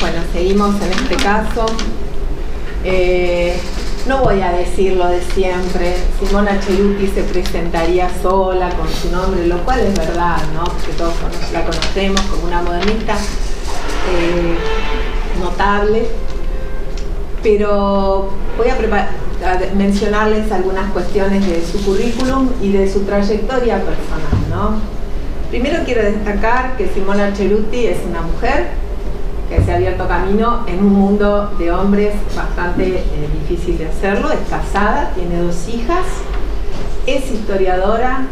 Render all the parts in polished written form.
Bueno, seguimos en este caso. No voy a decir lo de siempre. Simona Cerutti se presentaría sola con su nombre, lo cual es verdad, ¿no? Porque todos la conocemos como una modernista notable. Pero voy a mencionarles algunas cuestiones de su currículum y de su trayectoria personal, ¿no? Primero quiero destacar que Simona Cerutti es una mujer que se ha abierto camino en un mundo de hombres bastante difícil de hacerlo. Es casada, tiene 2 hijas, es historiadora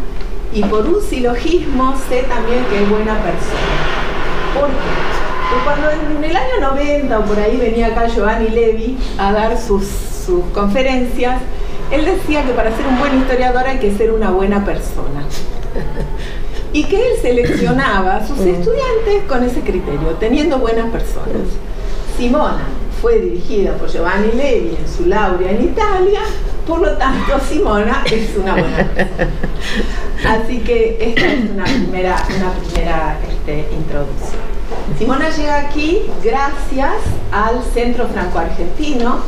y por un silogismo sé también que es buena persona. ¿Por qué? Porque cuando en el año 90 o por ahí venía acá Giovanni Levi a dar sus conferencias, él decía que para ser un buen historiador hay que ser una buena persona. Y que él seleccionaba a sus estudiantes con ese criterio, teniendo buenas personas. Simona fue dirigida por Giovanni Levi en su laurea en Italia, por lo tanto Simona es una buena persona. Así que esta es una primera introducción. Simona llega aquí gracias al Centro Franco-Argentino,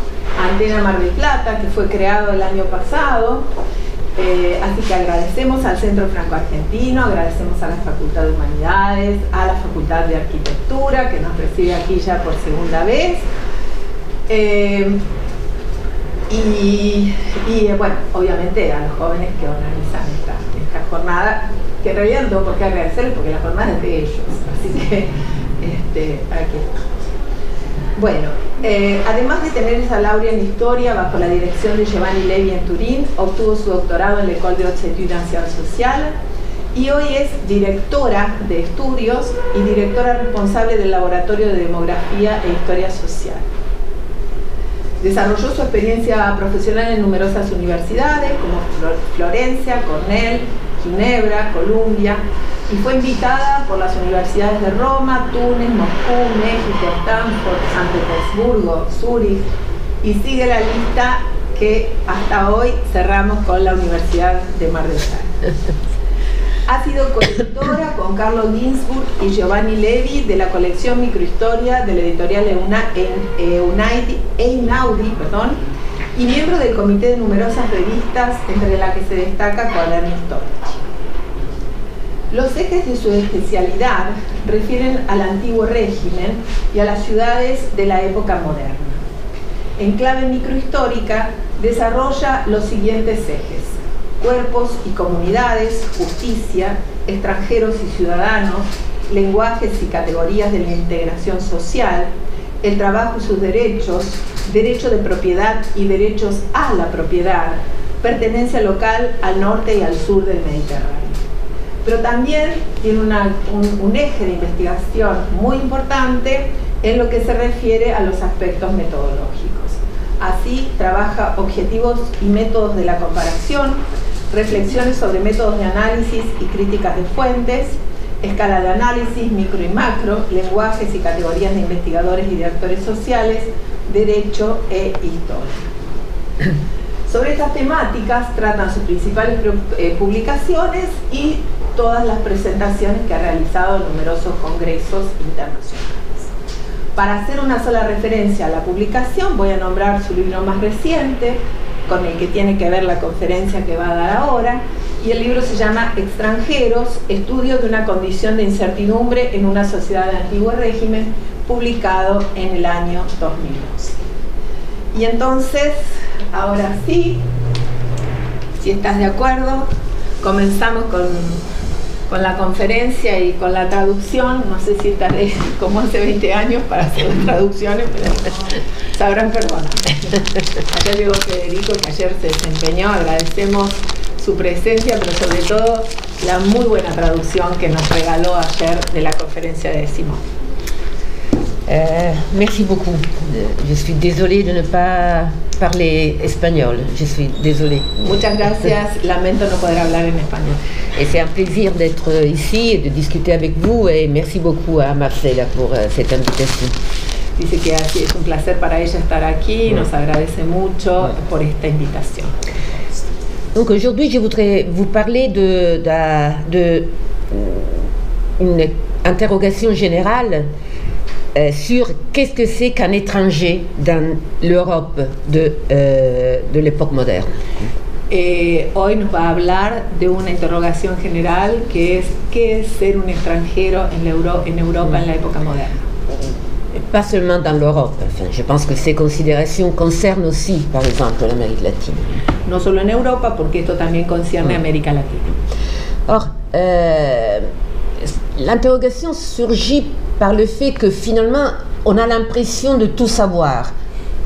Antena Mar del Plata, que fue creado el año pasado. Así que agradecemos al Centro Franco-Argentino, agradecemos a la Facultad de Humanidades, a la Facultad de Arquitectura, que nos recibe aquí ya por segunda vez. Bueno, obviamente a los jóvenes que organizan esta jornada, que en realidad no tengo por qué agradecerles porque la jornada es de ellos. Así que aquí estamos. Bueno, además de tener esa laurea en Historia bajo la dirección de Giovanni Levi en Turín, obtuvo su doctorado en l'École de Hautes Études en Sciences Sociales y hoy es directora de estudios y directora responsable del Laboratorio de Demografía e Historia Social. Desarrolló su experiencia profesional en numerosas universidades como Florencia, Cornell, Ginebra, Columbia, y fue invitada por las universidades de Roma, Túnez, Moscú, México, Stanford, San Petersburgo, Zúrich, y sigue la lista que hasta hoy cerramos con la Universidad de Mar del Plata. Ha sido coeditora con Carlo Ginzburg y Giovanni Levi de la colección Microhistoria de la editorial Einaudi, y miembro del comité de numerosas revistas, entre las que se destaca Quaderni Storici. Los ejes de su especialidad refieren al antiguo régimen y a las ciudades de la época moderna. En clave microhistórica desarrolla los siguientes ejes: cuerpos y comunidades, justicia, extranjeros y ciudadanos, lenguajes y categorías de la integración social, el trabajo y sus derechos, derecho de propiedad y derechos a la propiedad, pertenencia local al norte y al sur del Mediterráneo. Pero también tiene un eje de investigación muy importante en lo que se refiere a los aspectos metodológicos. Así, trabaja objetivos y métodos de la comparación, reflexiones sobre métodos de análisis y críticas de fuentes, escala de análisis, micro y macro, lenguajes y categorías de investigadores y de actores sociales, derecho e historia. Sobre estas temáticas tratan sus principales publicaciones y todas las presentaciones que ha realizado en numerosos congresos internacionales. Para hacer una sola referencia a la publicación, voy a nombrar su libro más reciente, con el que tiene que ver la conferencia que va a dar ahora, y el libro se llama Extranjeros, estudio de una condición de incertidumbre en una sociedad de antiguo régimen, publicado en el año 2012. Y entonces, ahora sí, si estás de acuerdo, comenzamos con la conferencia y con la traducción. No sé si estaré como hace 20 años para hacer las traducciones, pero sabrán perdonar. Ayer llegó Federico, que ayer se desempeñó, agradecemos su presencia, pero sobre todo la muy buena traducción que nos regaló ayer de la conferencia de Simón. Merci beaucoup. Je suis désolée de ne pas parler espagnol. Je suis désolée. Muchas gracias. Lamento no poder hablar en español. Et c'est un plaisir d'être ici et de discuter avec vous. Et merci beaucoup à Marcela pour cette invitation. Dice que así es un placer para ella estar aquí. Nos agradece mucho por esta invitación. Donc aujourd'hui, je voudrais vous parler d'une interrogation générale sur qu'est-ce que c'est qu'un étranger dans l'Europe de l'époque moderne. Hoy nos va a hablar de una interrogación general que es ¿qué es ser un extranjero en Europa en la época moderna? Pas seulement dans l'Europe, enfin, je pense que ces considérations concernent aussi, par exemple, l'Amérique latine. No solo en Europa, porque esto también concierne a América Latina. Or, l'interrogation surgit par le fait que finalement, on a l'impression de tout savoir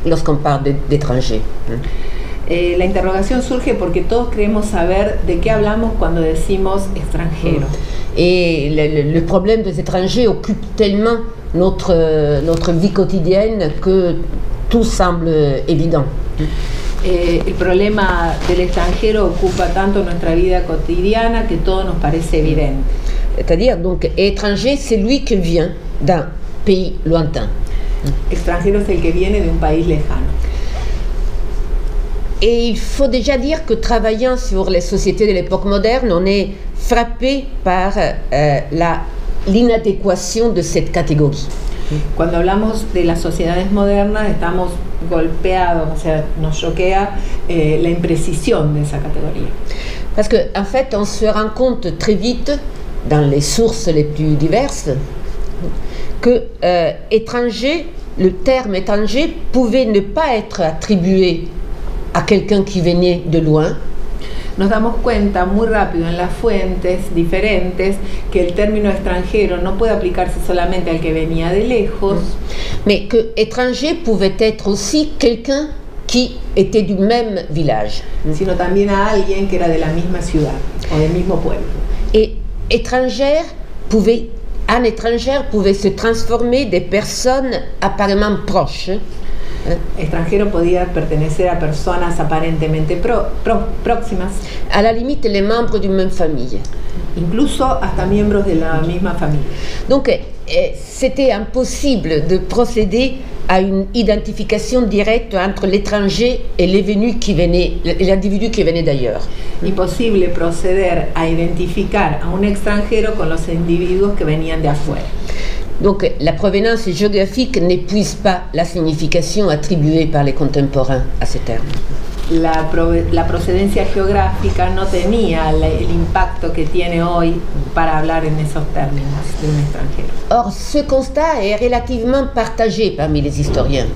lorsqu'on parle d'étrangers. La interrogación surge porque todos creemos saber de qué hablamos cuando decimos extranjero. Et le problème des étrangers occupe tellement notre vie quotidienne que tout semble évident. El problema del extranjero ocupa tanto nuestra vida cotidiana que todo nos parece evidente. C'est-à-dire, donc, étranger, c'est lui qui vient d'un pays lointain. Extranjero es el que viene de un país lejano. Et il faut déjà dire que travaillant sur les sociétés de l'époque moderne, on est frappé par l'inadéquation de cette catégorie. Cuando hablamos de las sociedades modernas estamos golpeados, o sea, nos choquea la imprecisión de esa categoría. Parce qu'en fait, on se rend compte très vite, dans les sources les plus diverses, que étranger, le terme étranger pouvait ne pas être attribué a quelqu'un qui venait de loin. Nos damos cuenta muy rápido en las fuentes diferentes que el término extranjero no puede aplicarse solamente al que venía de lejos, mais que étranger pouvait être aussi quelqu'un qui était du même village. Sino también a alguien que era de la misma ciudad o del mismo pueblo. Et en étrangère pouvait se transformer des personnes apparemment proches. Extranjero podía pertenecer a personas aparentemente próximas. À la limite, les membres d'une même famille. Incluso hasta miembros de la misma familia. Donc, c'était impossible de procéder à une identification directe entre l'étranger et l'individu qui venait d'ailleurs. Imposible proceder a identificar a un extranjero con los individuos que venían de afuera. Donc la provenance géographique n'épuise pas la signification attribuée par les contemporains à ce terme. La procedencia geográfica no tenía el impacto que tiene hoy para hablar en esos términos de un extranjero. Or, ce constat est relativement partagé parmi les historiens.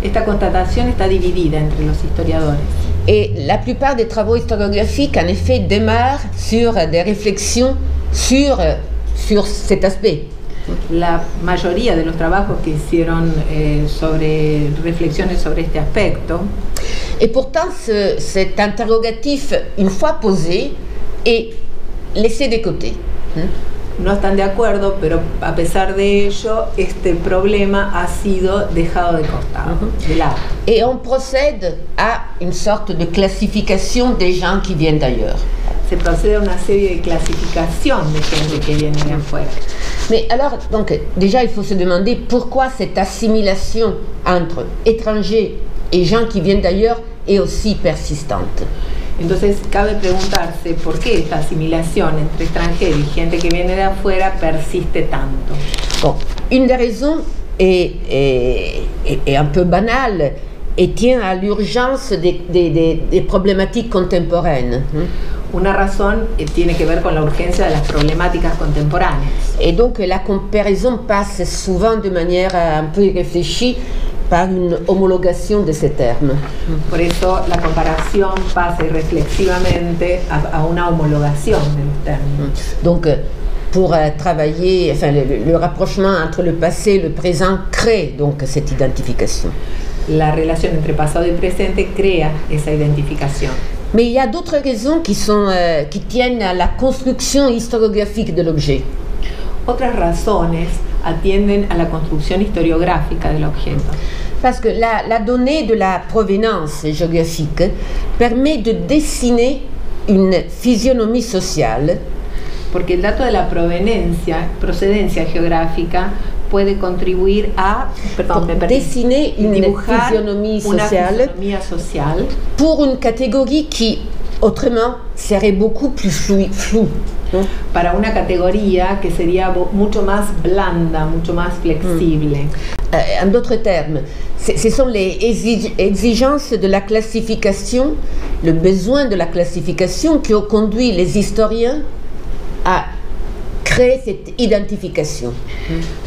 Esta constatación está dividida entre los historiadores. Et la plupart des travaux historiographiques, en effet, démarrent sur des réflexions sur cet aspect. La mayoría de los trabajos que hicieron sobre reflexiones sobre este aspecto. Et pourtant, cet interrogatif, une fois posé, est laissé de côté. No están de acuerdo, pero a pesar de ello, este problema ha sido dejado de costado, de lado. Et on procède à une sorte de classification des gens qui viennent d'ailleurs. Se procede a una serie de clasificación de gente que viene de afuera. Mais alors, donc, déjà, il faut se demander pourquoi cette assimilation entre étrangers et gens qui viennent d'ailleurs est aussi persistante. Entonces, cabe preguntarse por qué esta asimilación entre extranjeros y gente que viene de afuera persiste tanto. Bon, une des raisons est un peu banale et tient à l'urgence des problématiques contemporaines. Una razón tiene que ver con la urgencia de las problemáticas contemporáneas. Et donc la comparaison passe souvent de manière un peu irréfléchie par une homologation de ces termes. Por eso la comparación pasa irreflexivamente a una homologación de los términos. Donc pour travailler, enfin le rapprochement entre le passé et le présent crée donc cette identification. La relación entre pasado y presente crea esa identificación. Mais il y a d'autres raisons qui tiennent à la construction historiographique de l'objet. Otras razones atienden a la construcción historiográfica del objeto. Parce que la donnée de la provenance géographique permet de dessiner une physionomie sociale. Porque el dato de la procedencia geográfica puede contribuir a dessiner une physionomie sociale social pour une catégorie qui autrement serait beaucoup plus flou, ¿no? Para una categoría que sería mucho más blanda, mucho más flexible. En d'autres termes, ce sont les exigences de la classification, le besoin de la classification qui ont conduit les historiens à créer cette identification.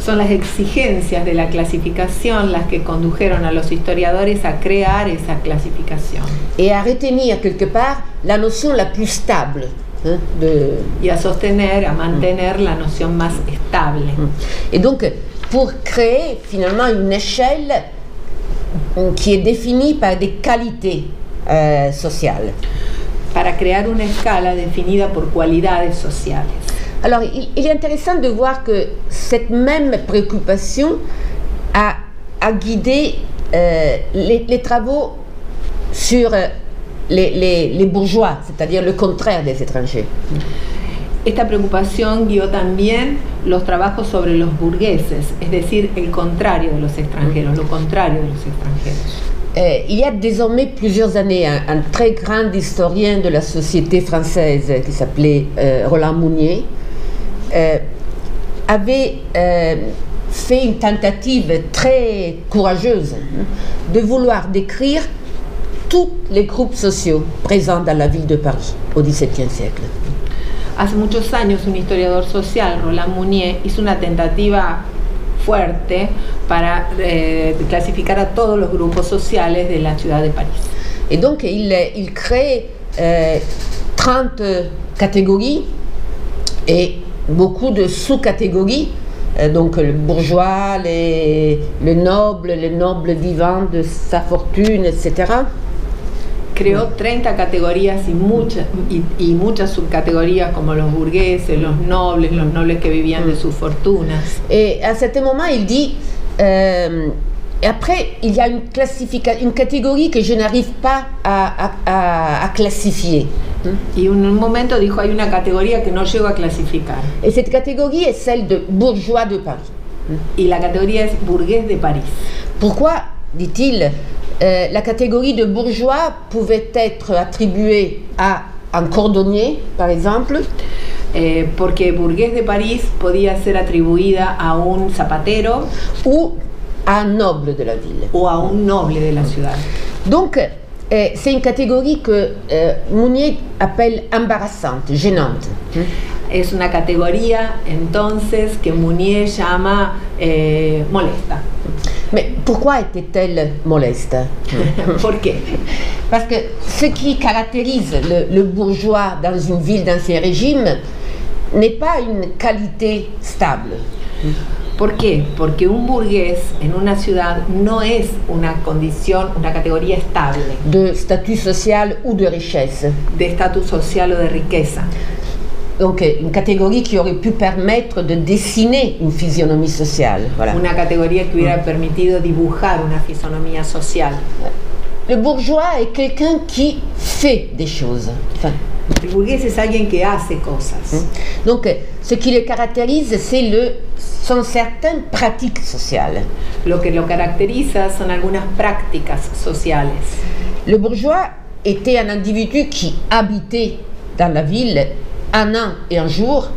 Son las exigencias de la clasificación las que condujeron a los historiadores a crear esa clasificación. Et à retenir quelque part la notion la plus stable. Y a sostener, a mantener la noción más estable. Et donc, pour créer finalement une échelle qui est définie par des qualités sociales. Para crear una escala definida por cualidades sociales. Alors, il est intéressant de voir que cette même préoccupation a guidé les travaux sur les bourgeois, c'est-à-dire le contraire des étrangers. Esta preocupación guió también los trabajos sobre los burgueses, es decir, el contrario de los extranjeros, lo contrario de los extranjeros. Il y a désormais plusieurs années, un très grand historien de la société française qui s'appelait Roland Mounier avait fait une tentative très courageuse de vouloir décrire tous les groupes sociaux présents dans la ville de Paris au XVIIe siècle. Hace muchos años un historiador social, Roland Mounier, hizo una tentativa fuerte para clasificar a todos los grupos sociales de la ciudad de París. Et donc il crée 30 catégories et beaucoup de sous-catégories, donc le bourgeois, le noble vivant de sa fortune, etc. Creó 30 categorías y muchas subcategorías como los burgueses, los nobles que vivían de sus fortunas. Et à un certain moment, il dit, et après, il y a une catégorie que je n'arrive pas à classifier. Y en un momento dijo, hay una categoría que no llego a clasificar. Et cette catégorie est celle de bourgeois de Paris. Y la categoría es burgués de París. Pourquoi, dit-il, la catégorie de bourgeois pouvait être attribuée à un cordonnier, par exemple. Porque burgués de París podía ser atribuida a un zapatero ou à un noble de la ville. O a un noble de la ciudad. Donc, c'est une catégorie que Mounier appelle embarrassante, gênante. Es una categoría entonces que Mounier llama molesta. Mais pourquoi était-elle moleste? ¿Por qué? Parce que ce qui caractérise le bourgeois dans une ville d'Ancien Régime n'est pas une qualité stable. ¿Por qué? Porque un burgués en una ciudad no es una condición, una categoría estable. De statut social ou de richesse. De estatus social o de riqueza. Donc une catégorie qui aurait pu permettre de dessiner une physionomie sociale. Voilà. Una categoría que hubiera permitido dibujar una fisonomía social. Le bourgeois est quelqu'un qui fait des choses. Enfin, el burgués es alguien que hace cosas. Donc ce qui le caractérise, sont certaines pratiques sociales. Lo que lo caracteriza son algunas prácticas sociales. Le bourgeois était un individu qui habitait dans la ville un an et un jour.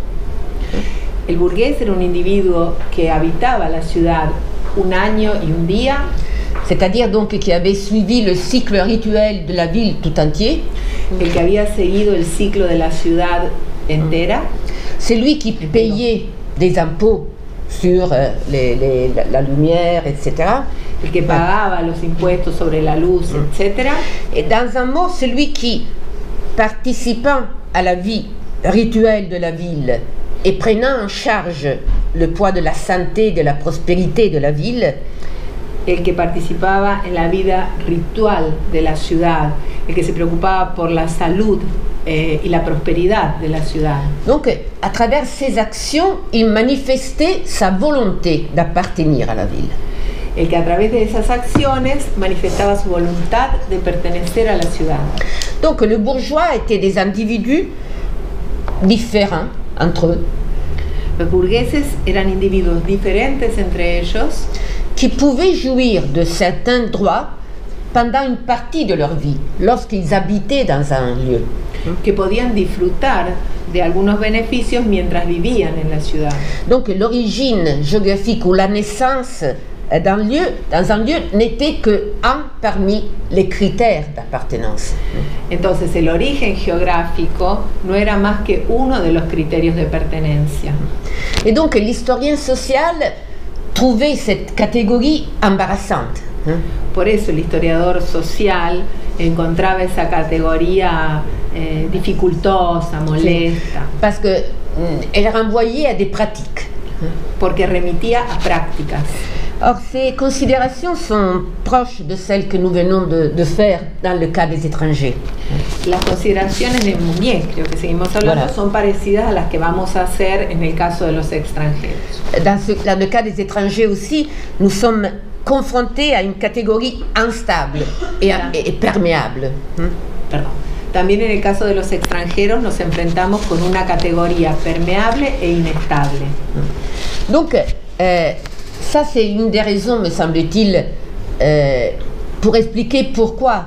El burgués era un individuo que habitaba la ciudad un año y un día. C'est-à-dire donc qui avait suivi le cycle rituel de la ville tout entier. El que había seguido el ciclo de la ciudad entera. C'est lui qui payait des impôts sur la lumière, etc. El que pagaba los impuestos sobre la luz, etc. Et dans un mot, celui qui, participant à la vie rituelle de la ville et prenant en charge le poids de la santé, de la prospérité de la ville, el que participaba en la vida ritual de la ciudad, el que se preocupaba por la salud y la prosperidad de la ciudad. Donc, à travers ses actions, il manifestait sa volonté d'appartenir à la ville. El que a través de esas acciones manifestaba su voluntad de pertenecer a la ciudad. Donc, le bourgeois étaient des individus différents entre eux. Los burgueses eran individuos diferentes entre ellos, qui pouvaient jouir de certains droits pendant une partie de leur vie, lorsqu'ils habitaient dans un lieu. Que podían disfrutar de algunos beneficios mientras vivían en la ciudad. Donc l'origine géographique ou la naissance dans un lieu n'était que un parmi les critères d'appartenance. Entonces el origen geográfico no era más que uno de los criterios de pertenencia. Et donc l'historien social trouvait cette catégorie embarrassante. Por eso el historiador social encontraba esa categoría dificultosa, molesta. Parce qu'elle renvoyait à des pratiques. Porque remitía a prácticas. Or, ces considérations sont proches de celles que nous venons de faire dans le cas des étrangers. Las consideraciones de Mounier, creo que seguimos hablando, Voilà. son parecidas a las que vamos a hacer en el caso de los extranjeros. Dans le cas des étrangers aussi, nous sommes confrontés à une catégorie instable et perméable. Perdón. También en el caso de los extranjeros nos enfrentamos con una categoría permeable e inestable. Donc, ça c'est une des raisons, me semble-t-il, pour expliquer pourquoi,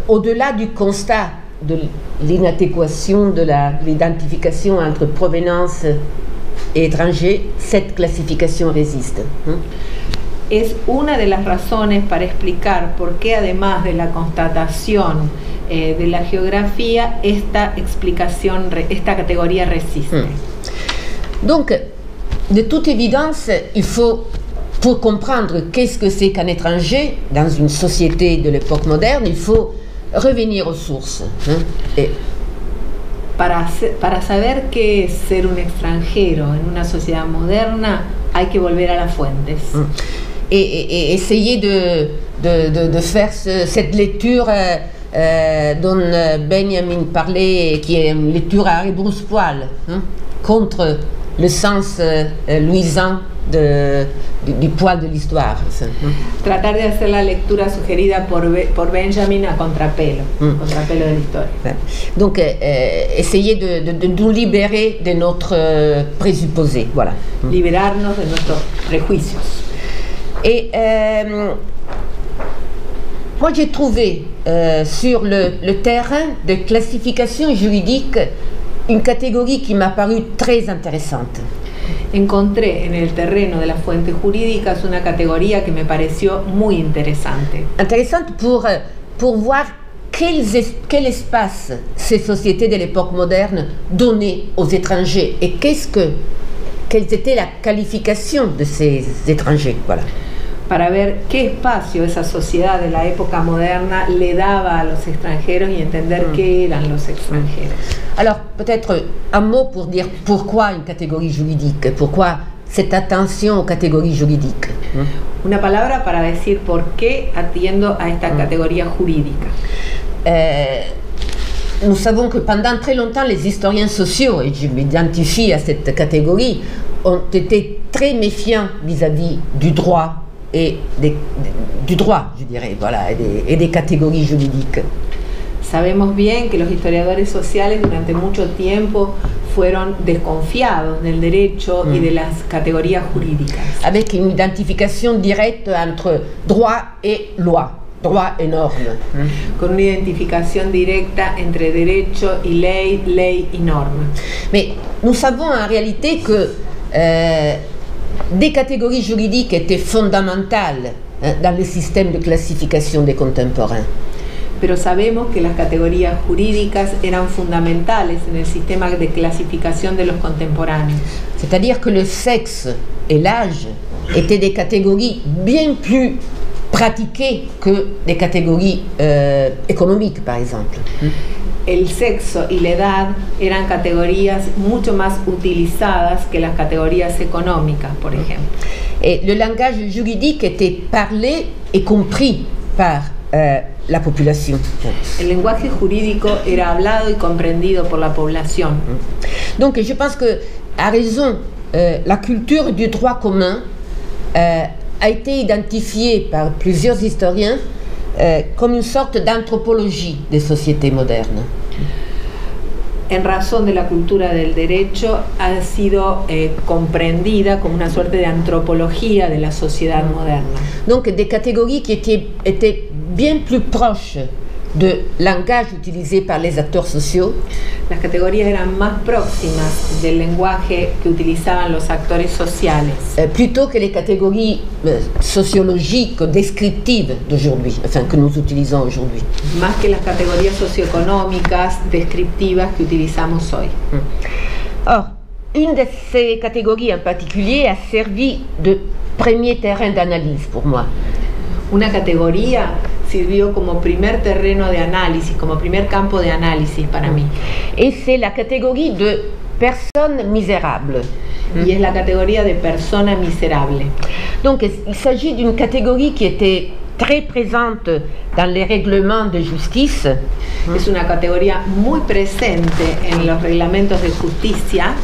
au-delà du constat de l'inadéquation de l'identification entre provenance et étranger, cette classification résiste. Es una de las razones para explicar por qué, además de la constatación de la geografía, esta categoría resiste. Donc, de toute évidence, il faut, pour comprendre qu'est-ce que c'est qu'un étranger dans une société de l'époque moderne, il faut revenir aux sources. Et Para saber qué es ser un extranjero en una sociedad moderna, hay que volver a las fuentes. Et essayer de faire cette lecture dont Benjamin parlait, qui est une lecture à rebrousse-poil, contre le sens luisant du poil de l'histoire. Tratar de hacer la lectura sugerida por Benjamin a contrapelo de la historia. Donc, essayer de nous libérer de notre présupposé. Voilà. Liberarnos de nuestros prejuicios. Et moi, j'ai trouvé sur le terrain de classification juridique une catégorie qui m'a paru très intéressante. Encontré en el terreno de las fuentes jurídicas una categoría que me pareció muy interesante. Intéressante pour voir quel espace ces sociétés de l'époque moderne donnaient aux étrangers et quelle était la qualification de ces étrangers. Voilà. Para ver qué espacio esa sociedad de la época moderna le daba a los extranjeros y entender qué eran los extranjeros. Alors, peut-être un mot pour dire pourquoi une catégorie juridique, pourquoi cette attention aux catégories juridiques. Una palabra para decir por qué atiendo a esta categoría jurídica. Nous savons que pendant très longtemps, les historiens sociaux, et je m'identifie à cette catégorie, ont été très méfiants vis-à-vis du droit et du droit, je dirais, voilà, et des catégories juridiques. Sabemos bien que los historiadores sociales durante mucho tiempo fueron desconfiados del derecho y de las categorías jurídicas. Avec une identification directe entre droit et loi, droit et norme. Con una identificación directa entre derecho y ley, ley y norma. Mais nous savons en réalité que des catégories juridiques étaient fondamentales dans le système de classification des contemporains. Pero sabemos que las categorías jurídicas eran fundamentales en el sistema de clasificación de los contemporáneos. C'est-à-dire que le sexe et l'âge étaient des catégories bien plus pratiquées que des catégories économiques, par exemple. El sexo y la edad eran categorías mucho más utilizadas que las categorías económicas, por ejemplo. Et le langage juridique était parlé et compris par la population. El lenguaje jurídico era hablado y comprendido por la población. Donc je pense que, à raison, la culture du droit commun a été identifiée par plusieurs historiens comme une sorte d'anthropologie des sociétés modernes. En razón de la cultura del derecho ha sido comprendida como una suerte de antropología de la sociedad moderna. Donc des catégories qui étaient bien plus proche du langage utilisé par les acteurs sociaux. Las categorías eran más próximas del lenguaje que utilizaban los actores sociales. Plutôt que les catégories sociologiques, descriptives d'aujourd'hui, enfin que nous utilisons aujourd'hui. Más que las categorías socioeconómicas descriptivas que utilizamos hoy. Or, une de ces catégories en particulier a servi de premier terrain d'analyse pour moi. Una categoría sirvió como primer terreno de análisis, como primer campo de análisis para mí. Et c'est la catégorie de personnes misérables. Y es la categoría de persona miserable. Donc il s'agit d'une catégorie qui était très présente dans les règlements de justice. Es una categoría muy presente en los reglamentos de justicia.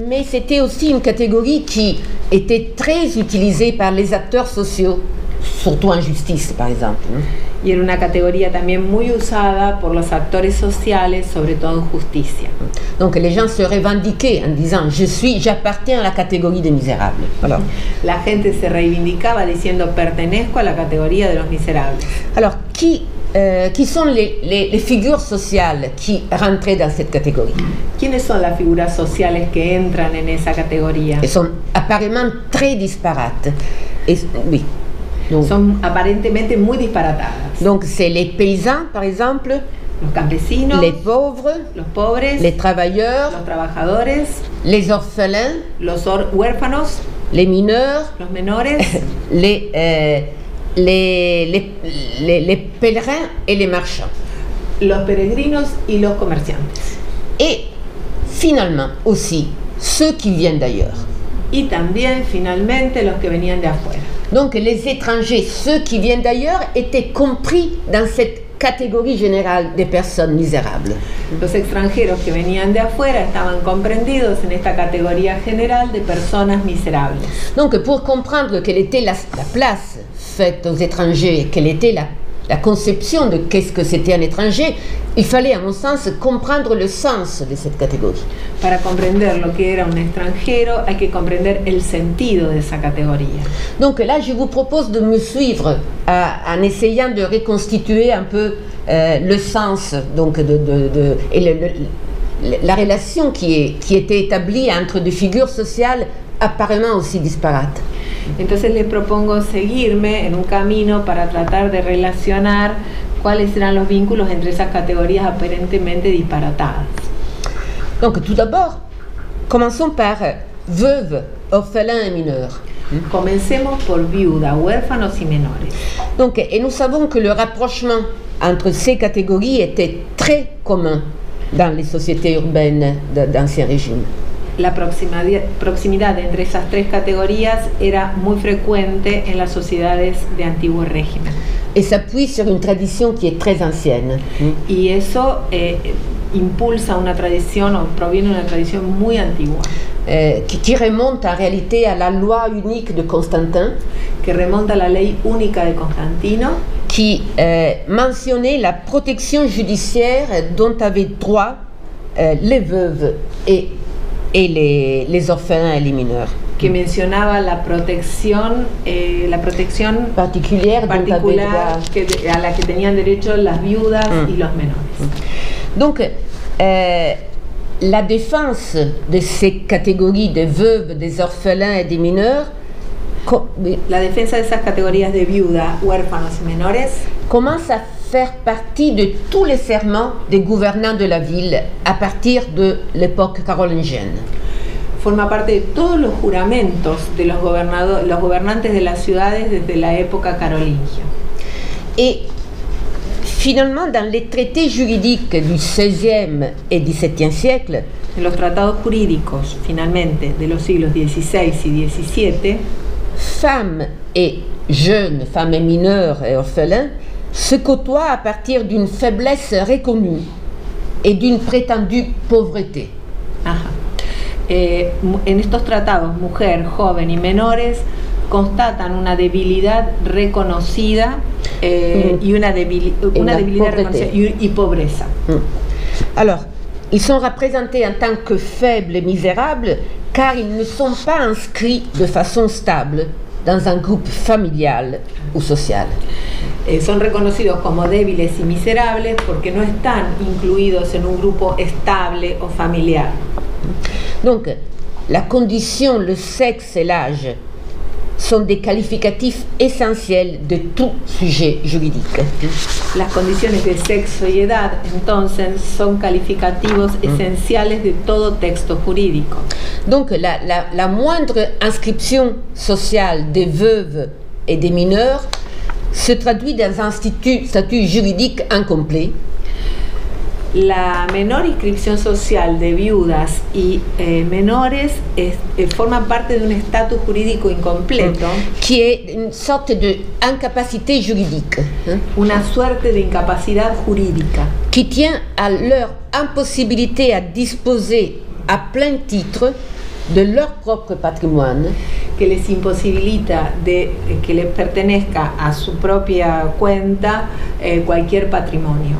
Mais c'était aussi une catégorie qui était très utilisée par les acteurs sociaux, surtout en justice par exemple. Y era una categoría también muy usada por los actores sociales, sobre todo en justicia. Donc les gens se revendiquaient en disant j'appartiens à la catégorie des misérables. Alors, la gente se reivindicaba diciendo pertenezco a la categoría de los miserables. Alors qui sont les figures sociales qui rentraient dans cette catégorie? ¿Quiénes son las figuras sociales que entran en esa categoría? Elles sont apparemment très disparates. Oui. Donc, son aparentemente muy disparatadas. Donc c'est les paysans, par exemple, los campesinos, les pauvres, los pobres, les travailleurs, los trabajadores, les orphelins, los huérfanos, les mineurs, los menores, les pèlerins et les marchands. Los peregrinos y los comerciantes. Et finalement aussi ceux qui viennent d'ailleurs. Y también finalmente los que venían de afuera. Donc les étrangers, ceux qui viennent d'ailleurs, étaient compris dans cette catégorie générale des personnes misérables. Los extranjeros que venían de afuera estaban comprendidos en esta categoría general de personas miserables. Donc pour comprendre quelle était la place faite aux étrangers, quelle était la conception de qu'est-ce que c'était un étranger, il fallait à mon sens comprendre le sens de cette catégorie. Para comprender lo que era un extranjero hay que comprender el sentido de esa categoría. Donc là je vous propose de me suivre en essayant de reconstituer un peu le sens donc et la relation qui était établie entre des figures sociales apparemment aussi disparates. Entonces les propongo seguirme en un camino para tratar de relacionar cuáles eran los vínculos entre esas categorías aparentemente disparatadas. Donc tout d'abord, commençons par veuves, orphelins et mineurs. Comencemos por viuda, huérfanos y menores. Donc, et nous savons que le rapprochement entre ces catégories était très commun dans les sociétés urbaines d'Ancien Régime. La proximidad entre esas tres categorías era muy frecuente en las sociedades de antiguo régimen. Et s'appuie sur une tradition qui est très ancienne. Y eso impulsa una tradición o proviene de una tradición muy antigua. Qui remonte en réalité à la loi unique de Constantin. Que remonta a la ley única de Constantino. Qui mentionnait la protection judiciaire dont avaient droit les veuves et les orphelins et les mineurs. Que mencionaba la protección particular a la que tenían derecho las viudas y los menores. Donc, la défense de ces catégories des veuves, des orphelins et des mineurs, la defensa de esas categorías de viuda, huérfanos y menores, commence à faire partie de tous les serments des gouvernants de la ville à partir de l'époque carolingienne. Forma parte de todos los juramentos de los gobernantes de las ciudades desde la época carolingia. Et finalement, dans les traités juridiques du XVIe et XVIIe siècle, en los tratados jurídicos, finalmente, de los siglos XVI y XVII, femmes et jeunes, femmes et mineurs et orphelins, se côtoient à partir d'une faiblesse reconnue et d'une prétendue pauvreté. En estos tratados, mujer, joven y menores constatan una debilidad reconocida y una debilidad reconocida y pobreza. Alors, ils sont représentés en tant que faibles et misérables car ils ne sont pas inscrits de façon stable dans un groupe familial ou social. son reconocidos como débiles y miserables porque no están incluidos en un grupo estable o familiar. Donc, la condition, le sexe et l'âge sont des qualificatifs essentiels de tout sujet juridique. Las condiciones de sexo y edad, entonces, son calificativos esenciales de todo texto jurídico. Donc, la moindre inscription sociale des veuves et des mineurs se traduit dans un statut juridique incomplet. La menor inscripción social de viudas y menores forma parte de un estatus jurídico incompleto, qui est une sorte d'incapacité juridique, una suerte de incapacidad jurídica, qui tient à leur impossibilité à disposer à plein titre de leur propre patrimoine, que les imposibilita de que les pertenezca a su propia cuenta cualquier patrimonio.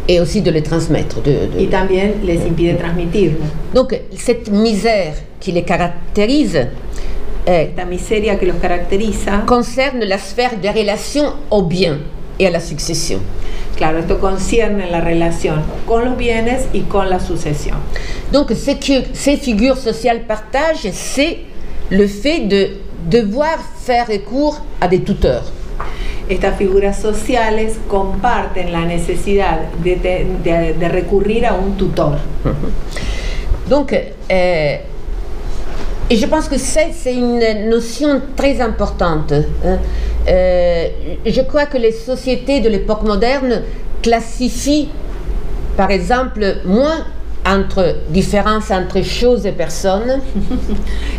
Et aussi de les transmettre. Y también les impide transmitirlo. Donc, cette misère qui les caractérise esta miseria que los caracteriza concerne la sphère des relations au bien et à la succession. Claro, esto concierne la relación con los bienes y con la sucesión. Donc, ce que ces figures sociales partagent, c'est le fait de devoir faire recours à des tuteurs. Estas figuras sociales comparten la necesidad de recurrir a un tutor. Donc, et je pense que c'est une notion très importante. Je crois que les sociétés de l'époque moderne classifient, par exemple, moins entre différence entre choses et personnes.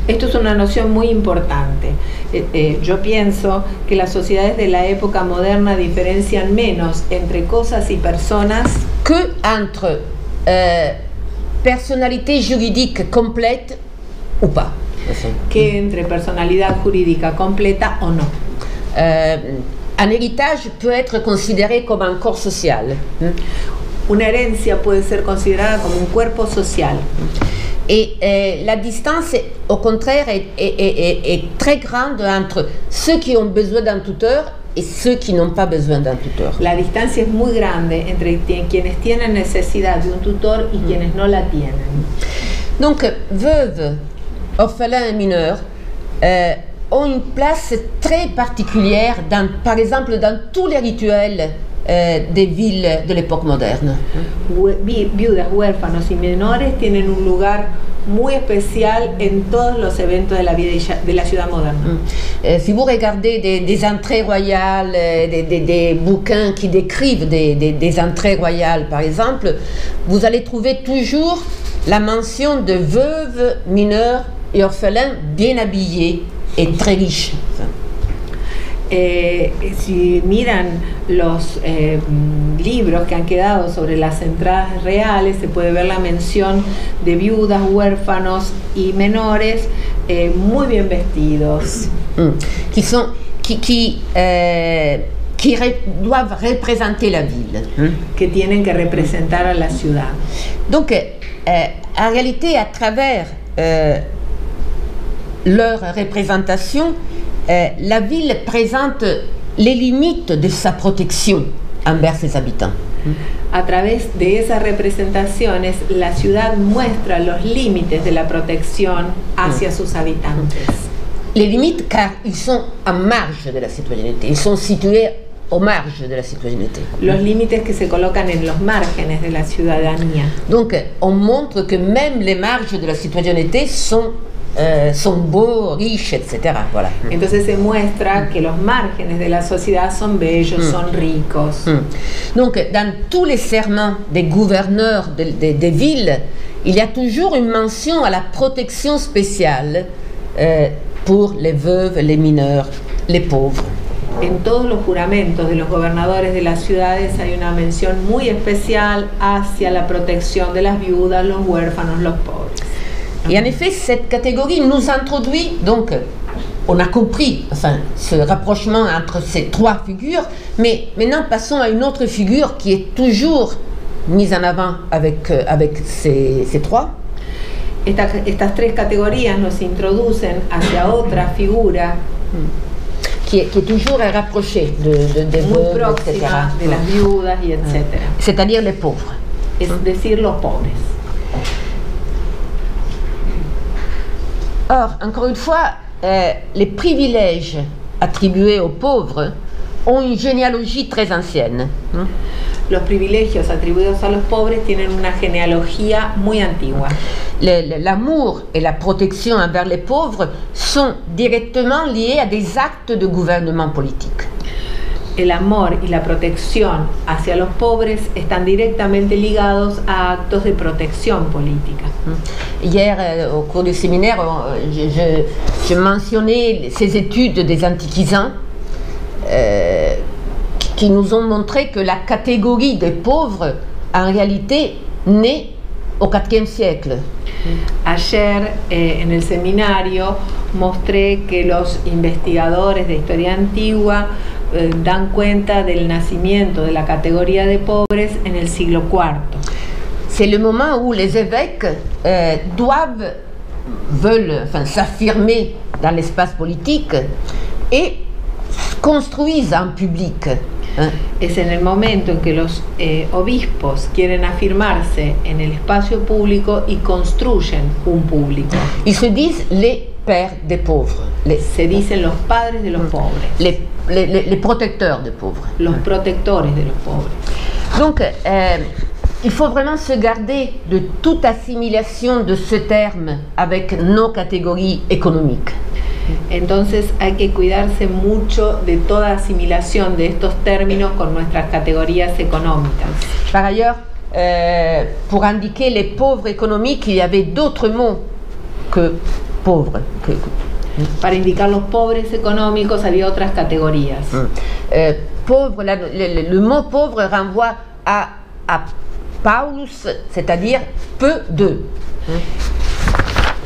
Esto es una noción muy importante. Yo pienso que las sociedades de la época moderna diferencian menos entre cosas y personas que entre personnalité juridique complète ou pas. Que entre personalidad jurídica completa o no. Un héritage peut être considéré comme un corps social. Una herencia puede ser considerada como un cuerpo social. Et la distance, au contraire, est très grande entre ceux qui ont besoin d'un tuteur et ceux qui n'ont pas besoin d'un tuteur. La distancia es muy grande entre quienes tienen necesidad de un tutor y quienes no la tienen. Donc, veuves, orphelins et mineurs ont une place très particulière, par exemple, dans tous les rituels des villes de l'époque moderne. Viudas, huérfanos y menores tienen un lugar muy especial en todos los eventos de la vida de la ciudad moderna. Si vous regardez des entrées royales, des bouquins qui décrivent des entrées royales, par exemple, vous allez trouver toujours la mention de veuves, mineurs et orphelins bien habillés et très riches. Si miran los libros que han quedado sobre las entradas reales, se puede ver la mención de viudas, huérfanos y menores muy bien vestidos. Qui doivent représenter la ville. Que tienen que representar a la ciudad. Donc, en réalité, à travers leur représentation, la ville présente les limites de sa protection envers ses habitants. A través de esas representaciones, la ciudad muestra los límites de la protección hacia sus habitantes. Les limites car ils sont en marge de la citoyenneté, ils sont situés aux marges de la citoyenneté. Los límites que se colocan en los márgenes de la ciudadanía. Donc, on montre que même les marges de la citoyenneté sont beaux, riches, etc. Voilà. Entonces se muestra que los márgenes de la sociedad son bellos, son ricos. Donc, dans tous les serments des gouverneurs des villes, il y a toujours une mention à la protection spéciale pour les veuves, les mineurs, les pauvres. En todos los juramentos de los gobernadores de las ciudades hay una mención muy especial hacia la protección de las viudas, los huérfanos, los pobres. Et en effet, cette catégorie nous introduit, donc, on a compris ce rapprochement entre ces trois figures, mais maintenant passons à une autre figure qui est toujours mise en avant avec ces trois. Estas tres categorías nos introducen hacia otra figura. qui est toujours rapprochée des muy veuves, etc. próxima de las viudas y etcétera. C'est-à-dire les pauvres. Es decir, los pobres. Or, encore une fois, les privilèges attribués aux pauvres ont une généalogie très ancienne. Los privilegios atribuidos a los pobres tienen una genealogía muy antigua. L'amour et la protection envers les pauvres sont directement liés à des actes de gouvernement politique. El amor y la protección hacia los pobres están directamente ligados a actos de protección política. Hier, au cours du séminaire, je mentionnais ces études des antiquisants qui nous ont montré que la catégorie des pauvres, en réalité, naît au IVe siècle. Ayer en el seminario mostré que los investigadores de historia antigua dan cuenta del nacimiento de la categoría de pobres en el siglo IV. C'est le moment où les évêques veulent s'affirmer dans l'espace politique et construisent en public. Es en el momento en que los obispos quieren afirmarse en el espacio público y construyen un público. Ils se disent les pères des pauvres. Se dicen los padres de los pobres. Les protecteurs des pauvres. Los protectores de los pobres. Donc, il faut vraiment se garder de toute assimilation de ce terme avec nos catégories économiques. Entonces hay que cuidarse mucho de toda asimilación de estos términos con nuestras categorías económicas. Par ailleurs, pour indiquer les pauvres économiques, il y avait d'autres mots que pauvres. Para indicar los pobres económicos había otras categorías. Pauvre, le mot pauvre renvoie à Paulus, c'est-à-dire peu de.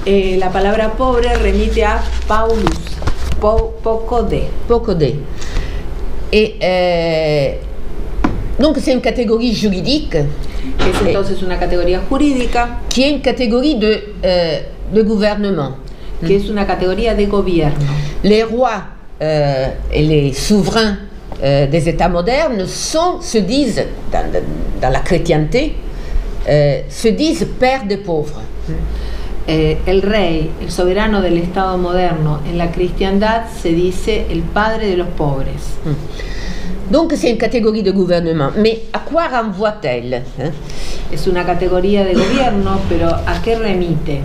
La palabra pobre remite a Paulus, poco de. Poco de. Et donc c'est une catégorie juridique. Es entonces una categoría jurídica. Qui est une catégorie de gouvernement. Que es una categoría de gobierno. Les rois et les souverains des États modernes se disent, dans la chrétienté, se disent pères des pauvres. El rey, el soberano del Estado moderno, en la cristiandad se dice el padre de los pobres. Donc c'est une catégorie de gouvernement. Mais à quoi renvoie-t-elle? Es una categoría de gobierno, pero ¿a qué remite?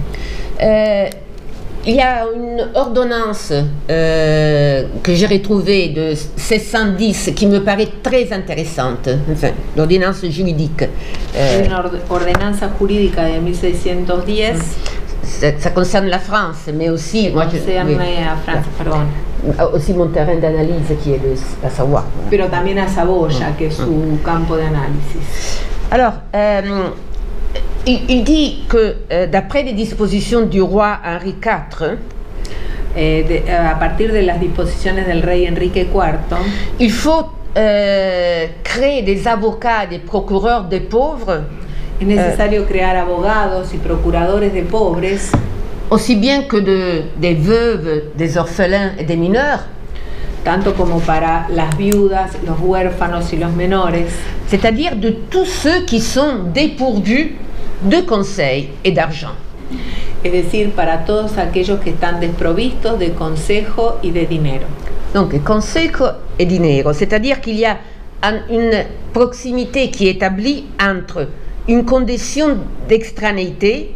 Il y a une ordonnance que j'ai retrouvée de 1610 qui me paraît très intéressante, enfin, l'ordonnance juridique. Une ordenanza jurídica de 1610. Ça concerne la France, mais aussi... Moi, a Francia, perdón. Aussi mon terrain d'analyse qui est la Savoie. Pero también a Saboya, que es su campo de análisis. Alors, il dit que d'après les dispositions du roi Henri IV, a partir de las disposiciones del rey Enrique IV, il faut créer des avocats et des procureurs des pauvres. Es necesario crear abogados y procuradores de pobres, aussi bien que des veuves, des orphelins et des mineurs, tanto como para las viudas, los huérfanos y los menores, c'est-à-dire de tous ceux qui sont dépourvus de conseils et d'argent. Es decir, para todos aquellos que están desprovistos de consejo y de dinero. Donc, consejo et dinero, c'est-à-dire qu'il y a une proximité qui est établie entre une condition d'extranéité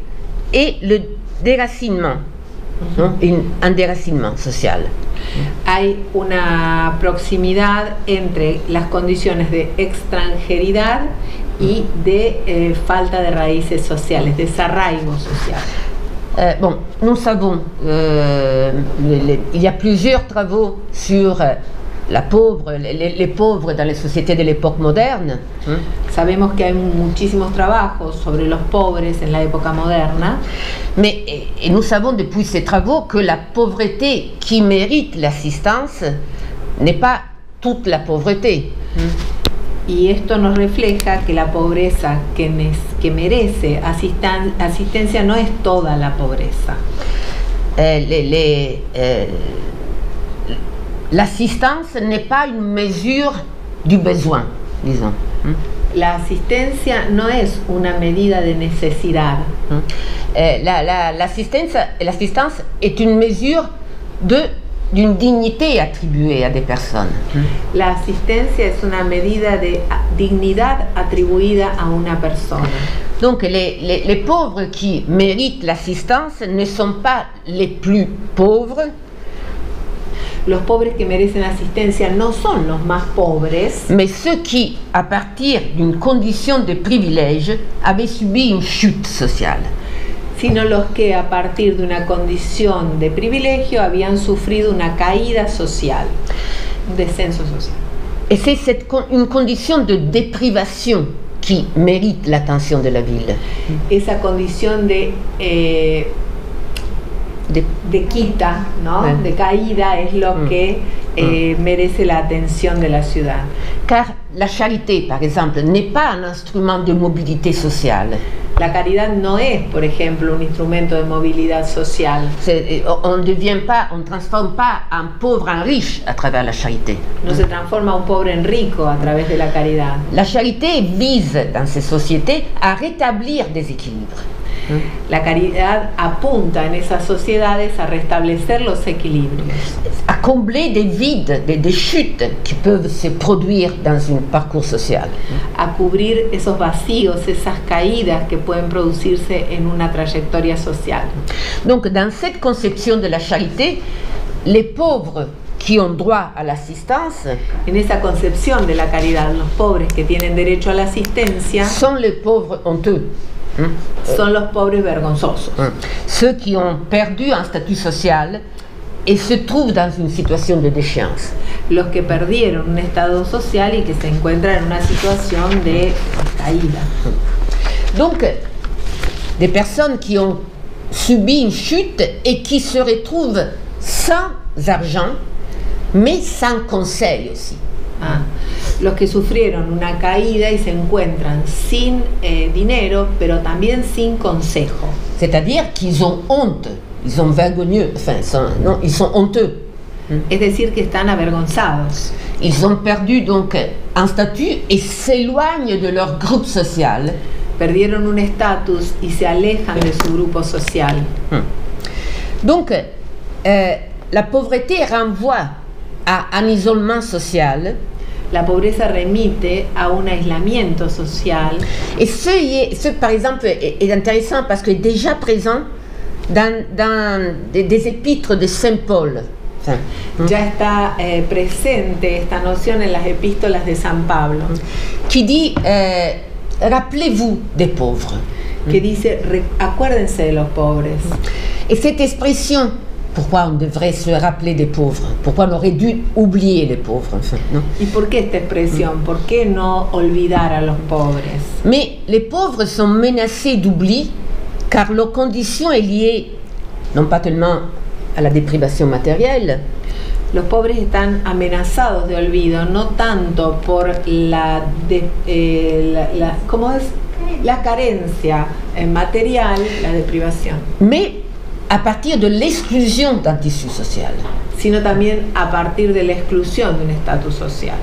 et le déracinement, un déracinement social. Hay una proximidad entre las condiciones de extranjeridad y de falta de raíces sociales, desarraigo social. Bon, nous savons, il y a plusieurs travaux sur les pauvres dans les sociétés de l'époque moderne. Sabemos que hay muchísimos trabajos sobre los pobres en la época moderna. Mais et nous savons depuis ces travaux que la pauvreté qui mérite l'assistance n'est pas toute la pauvreté. Y esto nos refleja que la pobreza que merece asistencia no es toda la pobreza. l'assistance n'est pas une mesure du besoin, disons. La asistencia no es una medida de necesidad. L'assistance est une mesure d'une dignité attribuée à des personnes. La asistencia es una medida de dignidad atribuida a una persona. Donc les pauvres qui méritent l'assistance ne sont pas les plus pauvres. Los pobres que merecen asistencia no son los más pobres, mais ceux qui, à partir d'une condition de privilège, avaient subi une chute sociale. Sino los que a partir de una condición de privilegio habían sufrido una caída social, un descenso social. Et c'est une condition de déprivation qui mérite l'attention de la ville. Esa condición de quita, ¿no? De caída es lo que merece la atención de la ciudad. Car la charité, par exemple, n'est pas un instrument de mobilité sociale. La caridad no es, por ejemplo, un instrumento de movilidad social. On ne transforme pas un pauvre en riche à travers la charité. No se transforma un pobre en rico a través de la caridad. La charité vise, dans ces sociétés, à rétablir des équilibres. La caridad apunta en esas sociedades a restablecer los equilibrios, à combler des vides, des chutes qui peuvent se produire dans un parcours social. A cubrir esos vacíos, esas caídas que pueden producirse en una trayectoria social. Donc, dans cette conception de la charité, les pauvres qui ont droit à l'assistance, en esa concepción de la caridad, los pobres que tienen derecho a la asistencia sont les pauvres honteux. Son los pobres vergonzosos. Ceux qui ont perdu un statut social et se trouvent dans une situation de déchéance. Los que perdieron un estado social y que se encuentran en una situación de caída. Donc, des personnes qui ont subi une chute et qui se retrouvent sans argent, mais sans conseil aussi. Los que sufrieron una caída y se encuentran sin dinero, pero también sin consejo. C'est-à-dire qu'ils ont honte, ils ont vergogneux, enfin, ils sont honteux. Es decir, que están avergonzados. Ils ont perdu donc un statut et s'éloignent de leur groupe social. Perdieron un estatus y se alejan de su grupo social. Donc, la pauvreté renvoie à un isolement social. La pobreza remite a un aislamiento social. Et ce par exemple, est intéressant parce qu'il est déjà présent dans des épîtres de Saint Paul. Enfin, ya está presente esta noción en las epístolas de San Pablo. Qui dit, rappelez-vous des pauvres. Que dice, acuérdense de los pobres. Et cette expression, pourquoi on devrait se rappeler des pauvres? Pourquoi on aurait dû oublier les pauvres, enfin, non? ¿Y por qué esta expresión? ¿Por qué no olvidar a los pobres? Mais les pauvres sont menacés d'oubli car leur condition est liée non pas tellement à la déprivation matérielle. Los pobres están amenazados de olvido, no tanto por ¿cómo es? La carencia material, la deprivación. Mais à partir de l'exclusion d'un tissu social. Sino también a partir de la exclusión de un estatus social.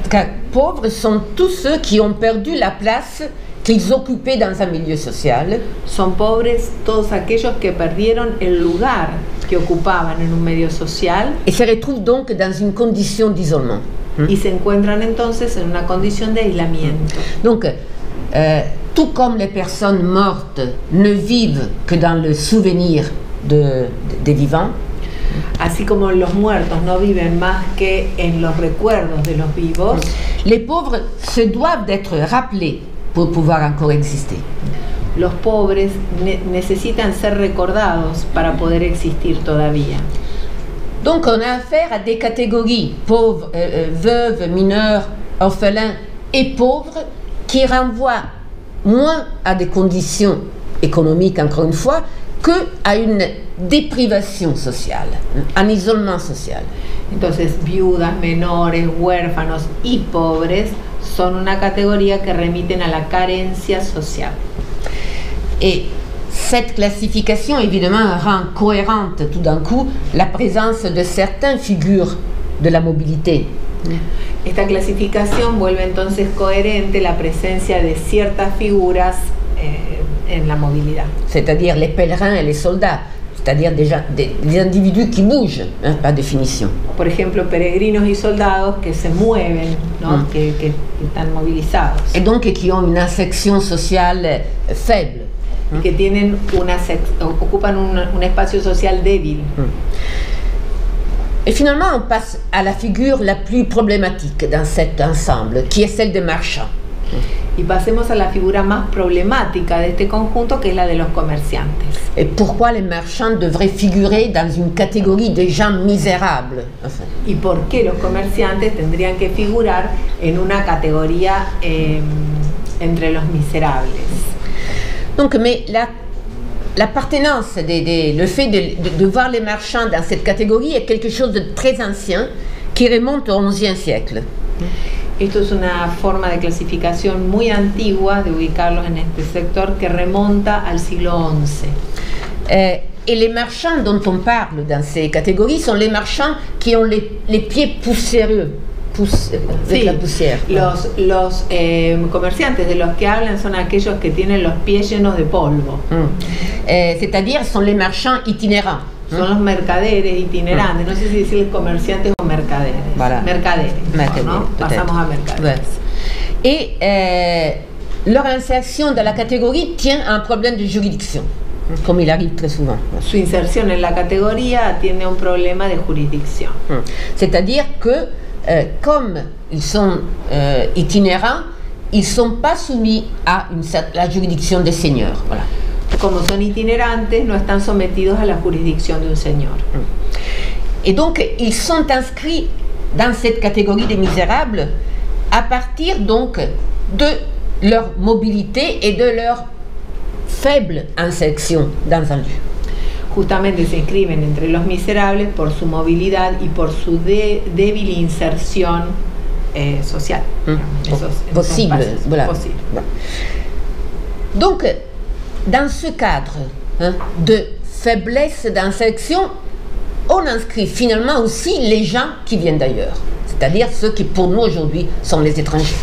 Car pauvres sont tous ceux qui ont perdu la place qu'ils occupaient dans un milieu social. Son pobres todos aquellos que perdieron el lugar que ocupaban en un medio social. Et se retrouvent donc dans une condition d'isolement. Y se encuentran entonces en una condición de aislamiento. Donc, tout comme les personnes mortes ne vivent que dans le souvenir des vivants, así como los muertos no viven más que en los recuerdos de los vivos, les pauvres se doivent d'être rappelés pour pouvoir encore exister. Los pobres necesitan ser recordados para poder existir todavía. Donc on a affaire à des catégories, pauvres, veuves, mineurs, orphelins et pauvres, qui renvoient moins à des conditions économiques, encore une fois, qu'à une déprivation sociale, un isolement social. Entonces, viudas, menores, huérfanos y pobres son una categoría que remiten a la carencia social. Et cette classification, évidemment, rend cohérente tout d'un coup la présence de certaines figures de la mobilité. Esta clasificación vuelve entonces coherente la presencia de ciertas figuras en la movilidad. C'est-à-dire les pèlerins et les soldats, c'est-à-dire des individus qui bougent, hein, par définition. Por ejemplo, peregrinos y soldados que se mueven, ¿no? que están movilizados. Et donc qui ont une insertion sociale faible. Y que tienen ocupan un espacio social débil. Et finalement, on passe à la figure la plus problématique dans cet ensemble, qui est celle des marchands. Y pasemos a la figura más problemática de este conjunto, que es la de los comerciantes. Et pourquoi les marchands devraient figurer dans une catégorie des gens misérables, enfin. Y por qué los comerciantes tendrían que figurar en una categoría entre los miserables. Donc, mais l'appartenance, le fait de voir les marchands dans cette catégorie est quelque chose de très ancien qui remonte au XIe siècle. Esto es una forma de clasificación muy antigua de ubicarlos en este sector que remonta al siglo XI. Et les marchands dont on parle dans ces catégories sont les marchands qui ont les pieds poussiéreux. Avec la poussière. Los comerciantes de los que hablan son aquellos que tienen los pies llenos de polvo. C'est-à-dire sont les marchands itinérants. Son los mercaderes itinerantes. No sé si decirles comerciantes o mercaderes. Voilà. Mercaderes. ¿No? Pasamos a mercaderes. Ouais. Et leur insertion dans la catégorie tient à un problème de juridiction, comme il arrive très souvent. Su inserción en la categoría tiene un problema de jurisdicción. C'est-à-dire que comme ils sont itinérants, ils ne sont pas soumis à la juridiction des seigneurs. Voilà. Como son itinerantes, no están sometidos a la jurisdicción de un señor. Et donc, ils sont inscrits dans cette catégorie des misérables à partir donc de leur mobilité et de leur faible insertion dans un lieu. Justamente se inscriben entre los miserables por su movilidad y por su débil inserción social. Possible. Voilà. Possible. Voilà. Donc, dans ce cadre de faiblesse d'insertion, on inscrit finalement aussi les gens qui viennent d'ailleurs, c'est-à-dire ceux qui pour nous aujourd'hui sont les étrangers.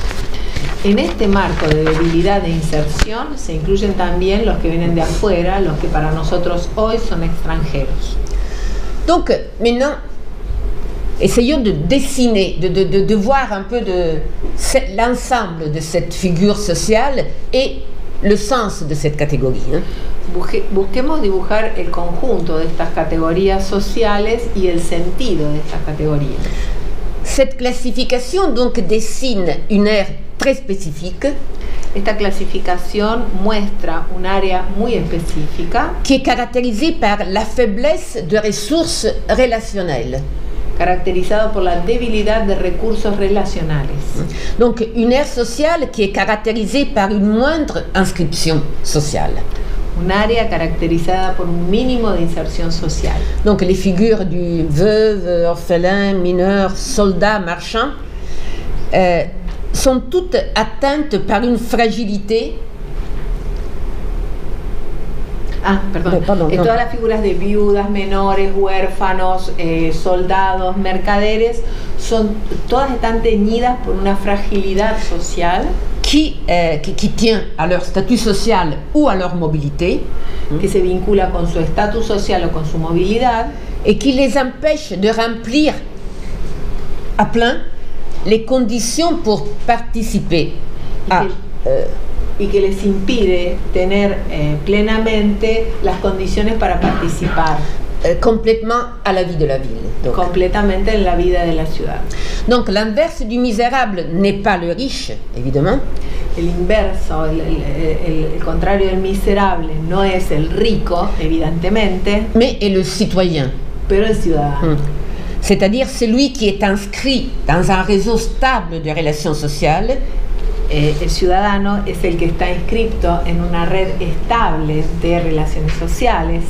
En este marco de debilidad de inserción se incluyen también los que vienen de afuera, los que para nosotros hoy son extranjeros. Donc maintenant, essayons de dessiner, de voir un peu l'ensemble de cette figure sociale et le sens de cette catégorie. Busquemos dibujar el conjunto de estas categorías sociales y el sentido de estas categorías. Cette classification donc dessine une ère très spécifique. Esta clasificación muestra un área muy específica qui est caractérisée par la faiblesse de ressources relationnelles. Caracterizado por la debilidad de recursos relacionales. Donc une ère sociale qui est caractérisée par une moindre inscription sociale. Un área caracterizada por un mínimo de inserción social. Donc les figures du veuve, orphelin, mineur, soldat, marchand sont toutes atteintes par une fragilité. Perdón. Todas las figuras de viudas, menores, huérfanos, soldados, mercaderes, todas están teñidas por una fragilidad social qui tient à leur statut social ou à leur mobilité, que se vincula con su estatus social o con su movilidad, et qui les empêche de remplir à plein les conditions pour participer y que les impide tener plenamente las condiciones para participar complètement à la vie de la ville. Donc. Completamente en la vida de la ciudad. Donc l'inverse du misérable n'est pas le riche, évidemment. El inverso, el contrario del miserable no es el rico, evidentemente, mais est le citoyen. Pero el ciudadano. C'est-à-dire celui qui est inscrit dans un réseau stable de relations sociales. El ciudadano es el que está inscrito en una red estable de relaciones sociales.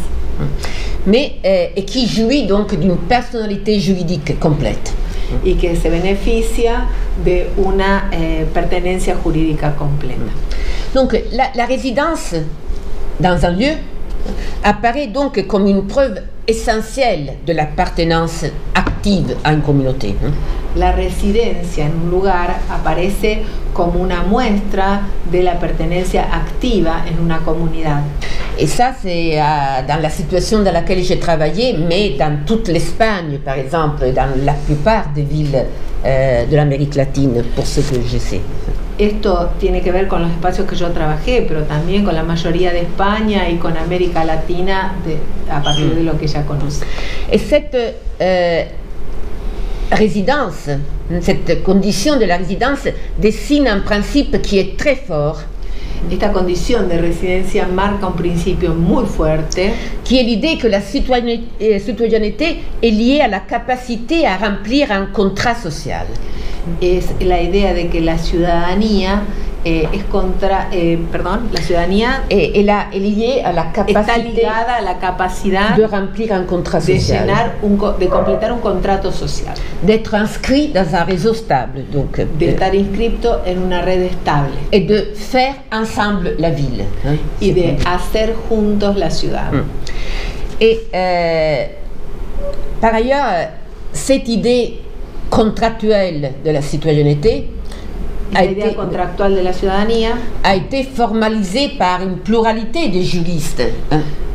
Mais et qui jouit donc d'une personnalité juridique complète. Y que se beneficia de una pertenencia jurídica completa. Donc la résidence dans un lieu apparaît donc comme une preuve essentielle de l'appartenance active à une communauté. La residencia en un lugar aparece como una muestra de la pertenencia activa en una comunidad. Et ça, c'est dans la situation dans laquelle j'ai travaillé, mais dans toute l'Espagne, par exemple, dans la plupart des villes de l'Amérique latine, pour ce que je sais. Esto tiene que ver con los espacios que yo trabajé, pero también con la mayoría de España y con América Latina a partir de lo que ella conoce. Et cette résidence, cette condition de la résidence dessine un principe qui est très fort. Esta condición de residencia marca un principio muy fuerte, qui est l'idée que la citoyenneté est liée à la capacité à remplir un contrat social. Es la idea de que la ciudadanía la ciudadanía est liée à la está capacité ligada a la capacidad de remplir un contrat de social, de completar un contrato social, d'être inscrit dans un réseau stable, donc, de estar inscrito en una red estable et de faire ensemble la ville. y de hacer juntos la ciudad. Et par ailleurs, cette idée contractuelle de la citoyenneté La idea contractual de la ciudadanía a été formalisée par une pluralité de juristes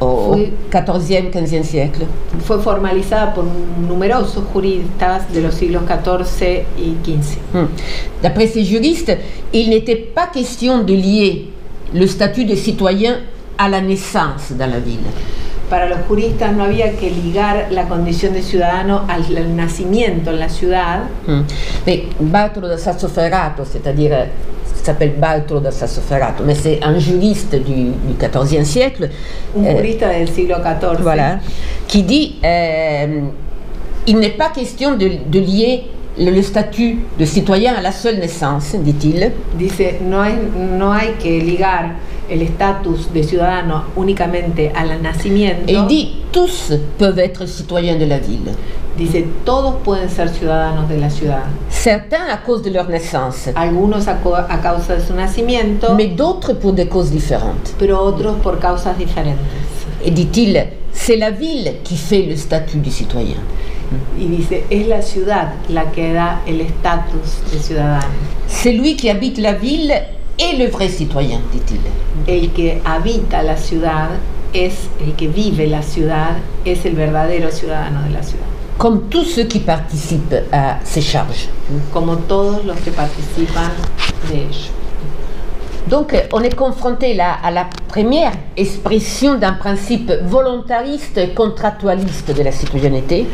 au XIVe, XVe siècle. Fue formalizada por numerosos juristas de los siglos XIV y XV. D'après ces juristes, il n'était pas question de lier le statut de citoyen à la naissance dans la ville. Para los juristas no había que ligar la condición de ciudadano al nacimiento en la ciudad. Mais Bartolo da Sassoferrato, c'est-à-dire, ça s'appelle Bartolo da Sassoferrato, mais c'est un juriste du XIVe siècle. Un jurista del siglo XIV. Voilà, qui dit il n'est pas question de lier le statut de citoyen à la seule naissance, dit-il. Dice, no hay que ligar el estatus de ciudadano únicamente al nacimiento. Et il dit tous peuvent être citoyens de la ville. Dice, todos pueden ser ciudadanos de la ciudad. Certains à cause de leur naissance, Algunos a causa de su nacimiento, mais d'autres pour des causes différentes. pero otros por causas diferentes. Et dit-il, c'est la ville qui fait le statut du citoyen. Y dice, es la ciudad la que da el estatus de ciudadano. Celui qui habite la ville est le vrai citoyen, dit-il. El que habita la ciudad es el que vive la ciudad, es el verdadero ciudadano de la ciudad. Comme tous ceux qui participent à ces charges. Como todos los que participan de ello. Donc, on est confronté là à la première expression d'un principe volontariste et contractualiste de la citoyenneté.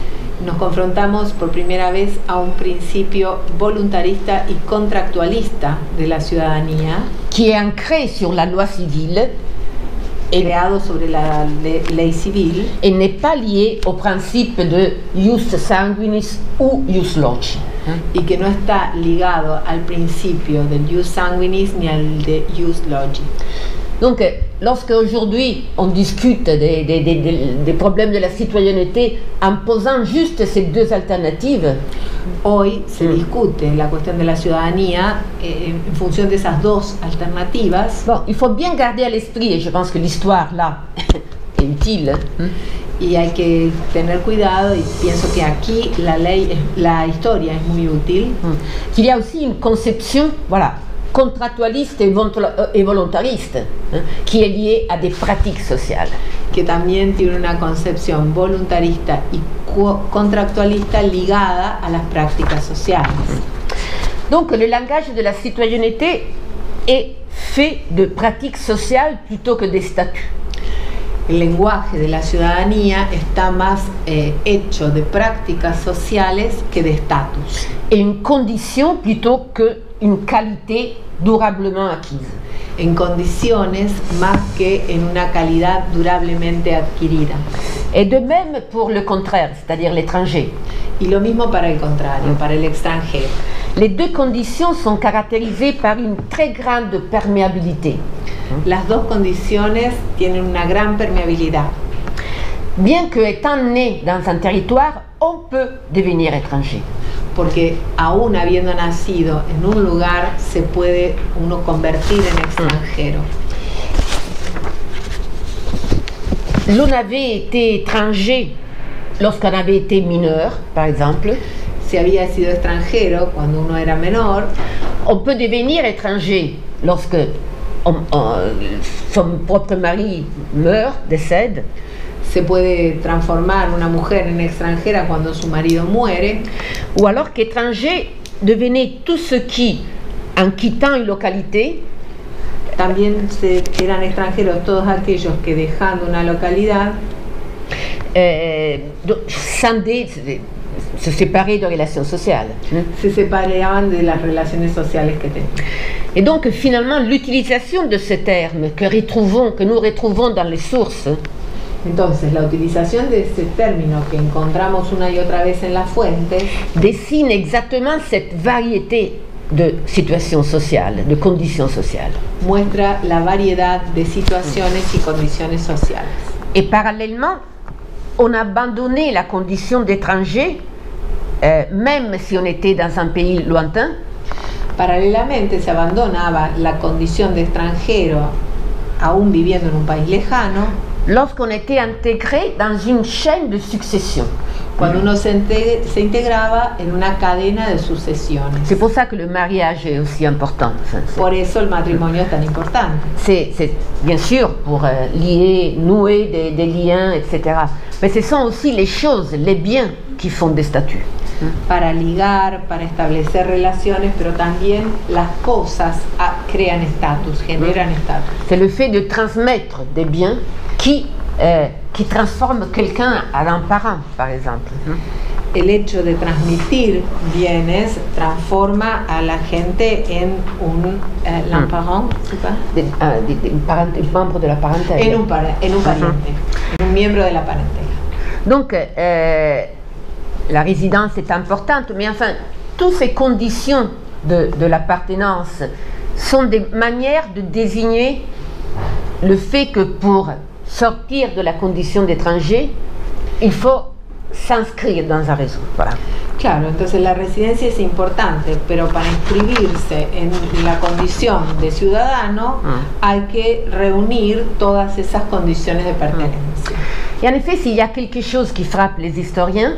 Nos confrontamos por primera vez a un principio voluntarista y contractualista de la ciudadanía, qui est ancré sur la loi civile creado sobre la ley civil et n'est pas lié au principe de ius sanguinis ou ius loci. y que no está ligado al principio del ius sanguinis ni al de ius loci. Donc, lorsque aujourd'hui on discute des problèmes de la citoyenneté en posant juste ces deux alternatives, Hoy se discute la cuestión de la ciudadanía en función de esas dos alternativas. bon, il faut bien garder à l'esprit, et je pense que l'histoire là est utile, Y hay que tener cuidado, y pienso que aquí la historia es muy útil, qu'il y a aussi une conception, voilà, contractualiste et volontariste, qui est liée à des pratiques sociales. que también tiene una concepción voluntarista y contractualista ligada a las prácticas sociales. Donc le langage de la citoyenneté est fait de pratiques sociales plutôt que des statuts. El lenguaje de la ciudadanía está más hecho de prácticas sociales que de estatus. Et une condition plutôt qu'une qualité durablement acquise. En condiciones más que en una calidad durablemente adquirida. Et de même pour le contraire, c'est-à-dire l'étranger. Y lo mismo para el contrario, para el extranjero. Les deux conditions sont caractérisées par une très grande perméabilité. Las dos condiciones tienen una gran permeabilidad. Bien que étant né dans un territoire, on peut devenir étranger. Porque aún habiendo nacido en un lugar, se puede uno convertir en extranjero. l'on avait été étranger lorsqu'on avait été mineur, par exemple. Si había sido extranjero cuando uno era menor, on peut devenir étranger lorsque son propre mari meurt, décède. Se puede transformar una mujer en extranjera cuando su marido muere. Ou alors qu'étranger devenait tout ce qui, en quittant une localité, también eran extranjeros todos aquellos que dejando una localidad se séparaient de relations sociales. Se separaban de las relaciones sociales que tenían. Et donc finalement l'utilisation de ce terme que nous retrouvons dans les sources, entonces la utilización de ese término que encontramos una y otra vez en las fuentes dessine exactement cette variété de situations sociales, de conditions sociales. Muestra la variedad de situaciones y condiciones sociales. Et parallèlement, on a abandonné la condition d'étranger, même si on était dans un pays lointain. Paralelamente se abandonaba la condición de extranjero, aún viviendo en un país lejano, lorsqu'on était intégré dans une chaîne de succession. Cuando uno se integraba en una cadena de sucesiones. C'est pour ça que le mariage est aussi important. Por eso el matrimonio es tan importante. C'est bien sûr pour nouer des liens, etc. Mais ce sont aussi les choses, les biens qui font des statuts. Para ligar, para establecer relaciones, pero también las cosas crean estatus, generan estatus. C'est le fait de transmettre des biens qui transforme quelqu'un en un parent, par exemple. El hecho de transmitir bienes transforma a la gente en un parent, un membre de la parentèle. En un pariente, en un miembro de la parentela. Donc, la résidence est importante, mais enfin, toutes ces conditions de l'appartenance sont des manières de désigner le fait que pour sortir de la condition d'étranger, il faut s'inscrire dans un réseau. Voilà. Claro, entonces la residencia es importante, pero para inscribirse en la condición de ciudadano hay que reunir todas esas condiciones de pertenencia. Et en effet, s'il y a quelque chose qui frappe les historiens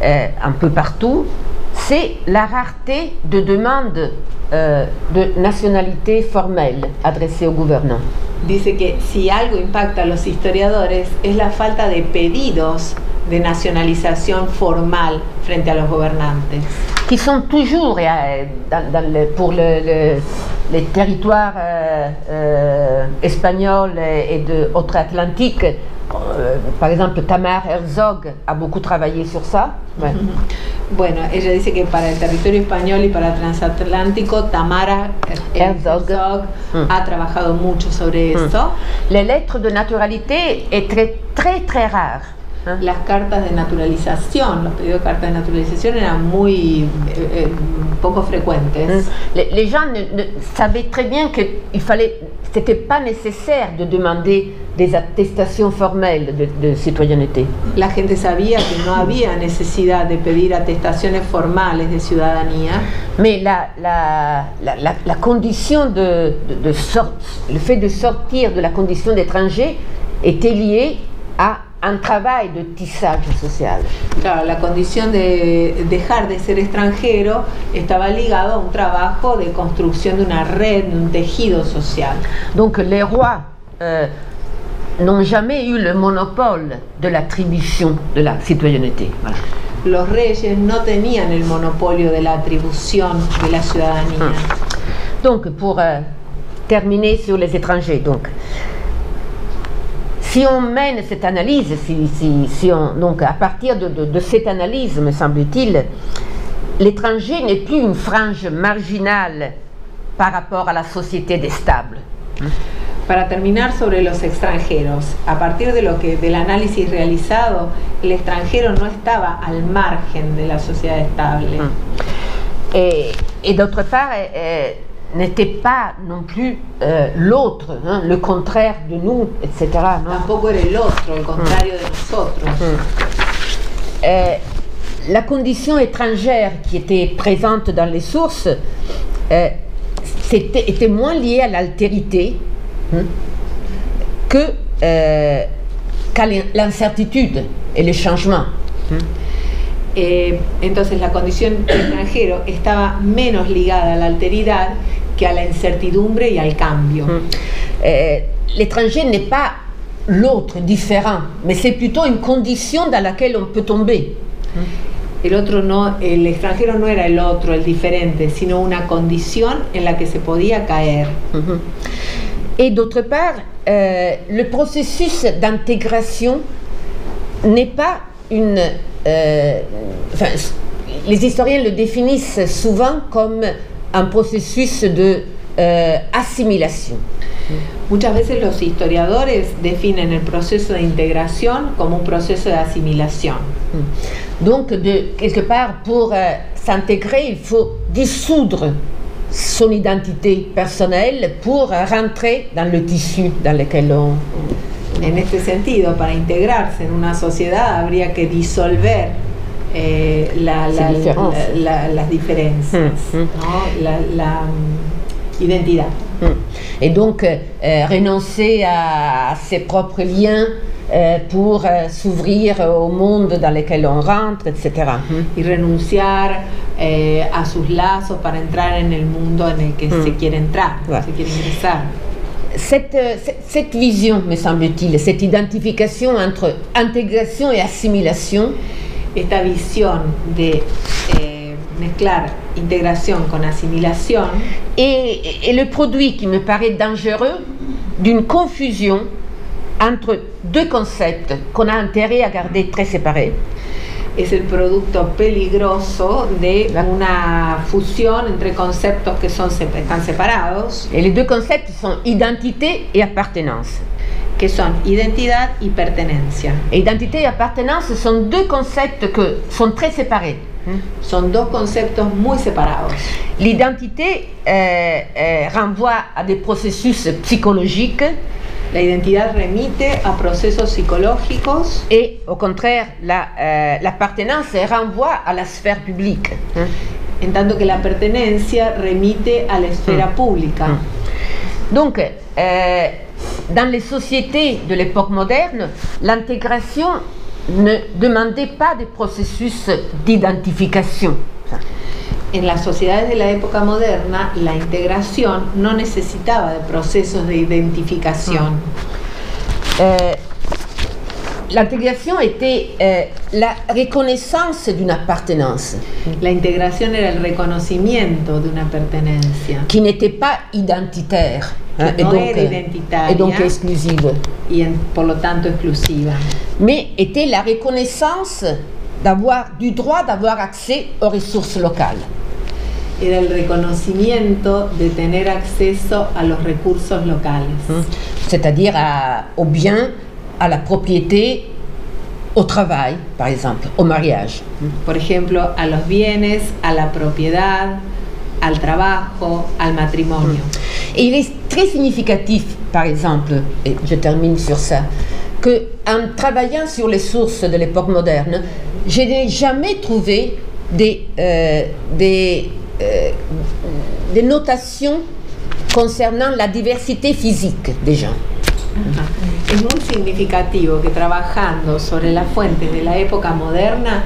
un peu partout, c'est la rareté de demandes de nationalité formelle adressées aux gouvernants. Dice que si algo impacta a los historiadores es la falta de pedidos de nacionalización formal frente a los gobernantes. Qui sont toujours pour les territoires espagnols et de Outre-Atlantique. Par exemple, Tamar Herzog a beaucoup travaillé sur ça. Ouais. Bueno, ella dice que para el territorio español y para el transatlántico, Tamara Herzog ha trabajado mucho sobre eso. Les lettres de naturalité est très rare. Las cartas de naturalización, los pedidos de cartas de naturalización eran muy poco frecuentes. Les gens ne savaient très bien que c'était pas nécessaire de demander des attestations formelles de citoyenneté. La gente sabía que no había necesidad de pedir atestaciones formales de ciudadanía. Mais la condition le fait de sortir de la condition d'étranger était liée à un travail de tissage social. Claro, la condición de dejar de ser extranjero estaba ligado a un trabajo de construcción de una red, de un tejido social. Donc les rois n'ont jamais eu le monopole de l'attribution de la citoyenneté. Voilà. Los reyes no tenían el monopolio de la atribución de la ciudadanía. Donc pour terminer sur les étrangers, donc si on mène cette analyse, donc à partir de cette analyse, me semble-t-il, l'étranger n'est plus une frange marginale par rapport à la société des stables. Para terminar sobre los extranjeros, a partir del análisis realizado, el extranjero no estaba al margen de la sociedad estable. Et d'autre part, n'était pas non plus l'autre, le contraire de nous, etc. ¿no? Tampoco era el otro, el contrario de nosotros. La condition étrangère qui était présente dans les sources était moins liée à l'altérité que qu'à l'incertitude et le changement. Entonces la condición de extranjero estaba menos ligada a la alteridad que a la incertidumbre y al cambio. L'étranger n'est pas l'autre différent, mais c'est plutôt une condition dans laquelle on peut tomber. El extranjero no era el otro, el diferente, sino una condición en la que se podía caer. Et d'autre part, le processus d'intégration n'est pas une... enfin, les historiens le définissent souvent comme un processus de assimilation. Muchas veces los historiadores definen el proceso de integración como un proceso de asimilación. Donc, quelque part, pour s'intégrer, il faut dissoudre son identité personnelle pour rentrer dans le tissu dans lequel on... En este sentido, para integrarse en una sociedad habría que disolver las diferencias, ¿no? la identidad. Et donc, renoncer à ses propres liens pour s'ouvrir au monde dans lequel on rentre, etc. Y renunciar a sus lazos para entrar en el mundo en el que se quiere entrar, se quiere ingresar. Cette vision, me semble-t-il, cette identification entre intégration et assimilation, esta visión de mezclar integración con asimilación, est le produit qui me paraît dangereux d'une confusion entre deux concepts qu'on a intérêt à garder très séparés. Es el producto peligroso de una fusión entre conceptos que están separados. Et les deux concepts sont identité et appartenance. Que son identidad y pertenencia. Et identité et appartenance sont deux concepts qui sont très séparés. Son dos conceptos muy separados. L'identité renvoie à des processus psychologiques. La identidad remite a procesos psicológicos. Et au contraire, l'appartenance renvoie à la sphère publique. En tanto que la pertenencia remite a la esfera pública. Donc, dans les sociétés de l'époque moderne, l'intégration ne demandait pas de processus d'identification. En las sociedades de la época moderna, la integración no necesitaba de procesos de identificación. L'intégration était la reconnaissance d'une appartenance. La integración era el reconocimiento de una pertenencia. Qui n'était pas identitaire. Et no era identitaria. Et donc exclusive. Por lo tanto exclusiva. Mais était la reconnaissance du droit d'avoir accès aux ressources locales. Era el reconocimiento de tener acceso a los recursos locales. C'est-à-dire aux biens, à la propriété, au travail, par exemple, au mariage. Por ejemplo, a los bienes, a la propiedad, al trabajo, al matrimonio. Et il est très significatif, par exemple, et je termine sur ça, qu'en travaillant sur les sources de l'époque moderne, je n'ai jamais trouvé des notations concernant la diversité physique des gens. Es muy significativo que trabajando sobre las fuentes de la época moderna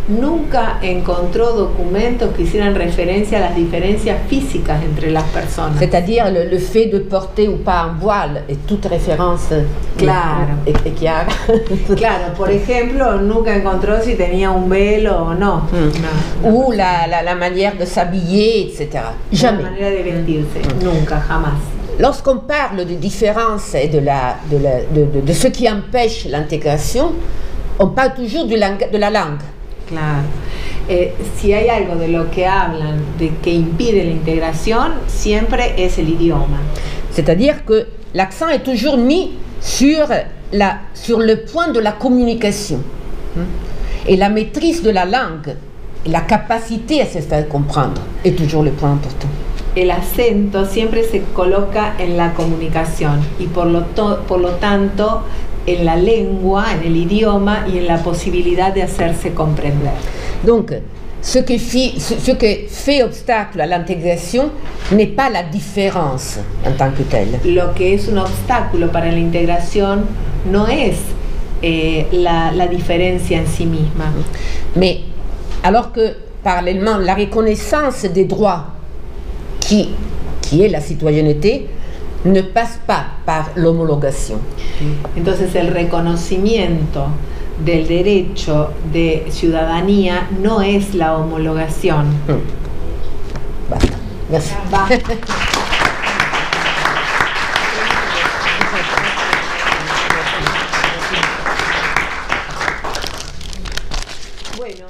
nunca encontró documentos que hicieran referencia a las diferencias físicas entre las personas. C'est-à-dire le fait de porter ou pas un voile est toute référence. Claro. Claro, por ejemplo, nunca encontró si tenía un velo o no. Ou la manière de s'habiller, etc. Jamais. La manera de vestirse, nunca, jamás. Lorsqu'on parle de différence et de ce qui empêche l'intégration, on parle toujours de la langue. Claro. Si hay algo de lo que hablan, de que impide la integración, siempre es el idioma. C'est-à-dire que l'accent est toujours mis sur le point de la communication. Et la maîtrise de la langue, la capacité à se faire comprendre, est toujours le point important. El acento siempre se coloca en la comunicación y por lo tanto en la lengua, en el idioma y en la posibilidad de hacerse comprender. Donc, ce que fait obstacle à l'intégration n'est pas la différence en tant que telle. Lo que es un obstáculo para la integración no es la différencia en sí misma. Mais alors que parallèlement, la reconnaissance des droits qui est la citoyenneté ne passe pas par l'homologation. Entonces el reconocimiento del derecho de ciudadanía no es la homologación. Basta. Merci. Bueno.